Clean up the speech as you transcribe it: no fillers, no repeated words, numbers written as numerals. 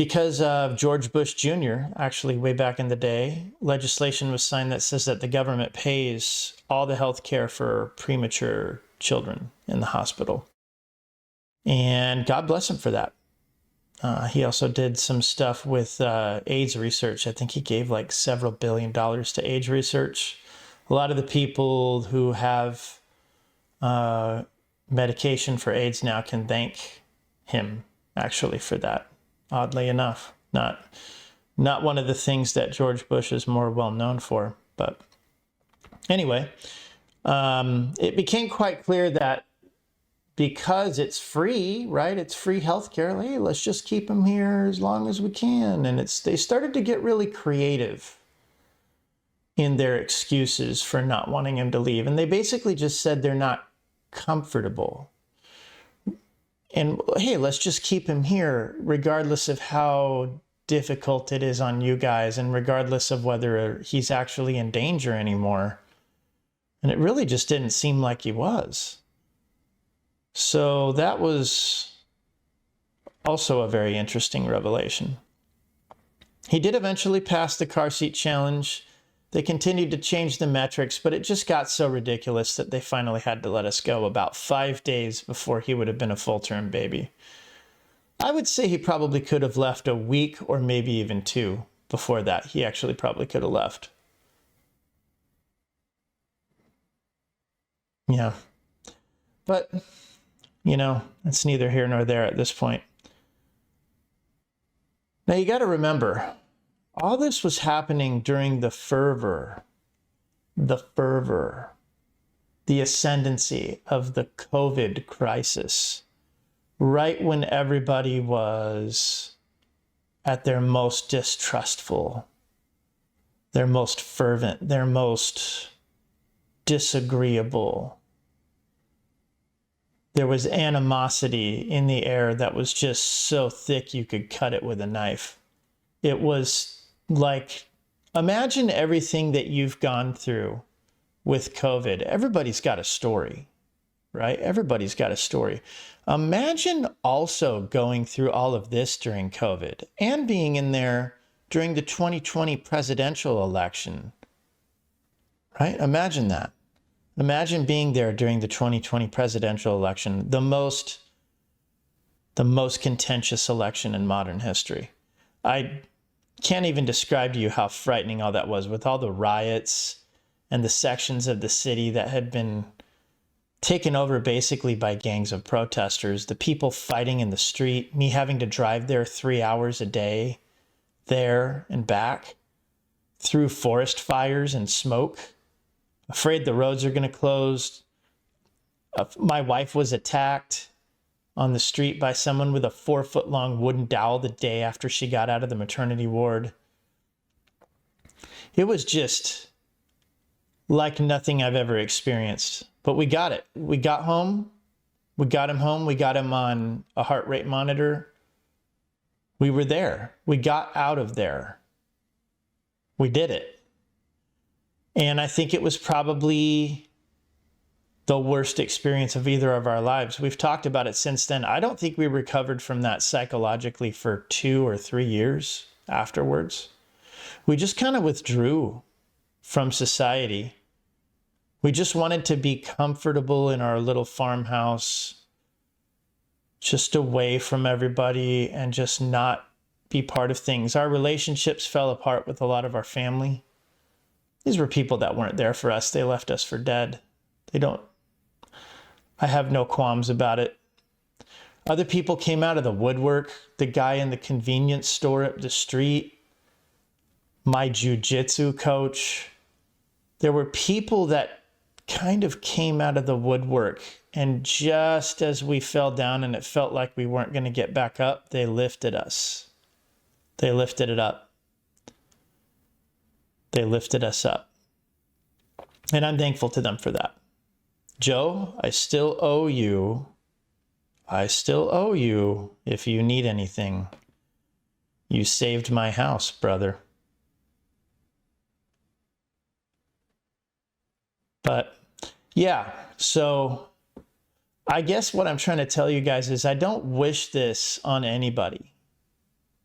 Because of George Bush Jr., actually, way back in the day, legislation was signed that says that the government pays all the health care for premature children in the hospital. And God bless him for that. He also did some stuff with AIDS research. I think he gave like several $1 billion to AIDS research. A lot of the people who have medication for AIDS now can thank him actually for that. Oddly enough, not one of the things that George Bush is more well known for. But anyway, it became quite clear that because it's free, right? It's free healthcare. Hey, let's just keep them here as long as we can. And they started to get really creative in their excuses for not wanting him to leave. And they basically just said they're not comfortable. And hey, let's just keep him here, regardless of how difficult it is on you guys and regardless of whether he's actually in danger anymore. And it really just didn't seem like he was. So that was also a very interesting revelation. He did eventually pass the car seat challenge. They continued to change the metrics, but it just got so ridiculous that they finally had to let us go about 5 days before he would have been a full-term baby. I would say he probably could have left a week or maybe even 2 before that. He actually probably could have left. Yeah. But, you know, it's neither here nor there at this point. Now you got to remember, all this was happening during the fervor, the ascendancy of the COVID crisis, right when everybody was at their most distrustful, their most fervent, their most disagreeable. There was animosity in the air that was just so thick you could cut it with a knife. It was like, imagine everything that you've gone through with COVID. Everybody's got a story, right? Everybody's got a story. Imagine also going through all of this during COVID and being in there during the 2020 presidential election, right? Imagine that. Imagine being there during the 2020 presidential election, the most contentious election in modern history. I can't even describe to you how frightening all that was, with all the riots and the sections of the city that had been taken over basically by gangs of protesters, the people fighting in the street, me having to drive there 3 hours a day, there and back, through forest fires and smoke, afraid the roads are going to close. My wife was attacked on the street by someone with a 4-foot-long wooden dowel the day after she got out of the maternity ward. It was just like nothing I've ever experienced. But we got it. We got home. We got him home. We got him on a heart rate monitor. We were there. We got out of there. We did it. And I think it was probably the worst experience of either of our lives. We've talked about it since then. I don't think we recovered from that psychologically for 2 or 3 years afterwards. We just kind of withdrew from society. We just wanted to be comfortable in our little farmhouse, just away from everybody and just not be part of things. Our relationships fell apart with a lot of our family. These were people that weren't there for us. They left us for dead. I have no qualms about it. Other people came out of the woodwork. The guy in the convenience store up the street, my jiu-jitsu coach. There were people that kind of came out of the woodwork, and just as we fell down and it felt like we weren't going to get back up, they lifted us. They lifted it up. They lifted us up. And I'm thankful to them for that. Joe, I still owe you. If you need anything. You saved my house, brother. But yeah, so I guess what I'm trying to tell you guys is I don't wish this on anybody.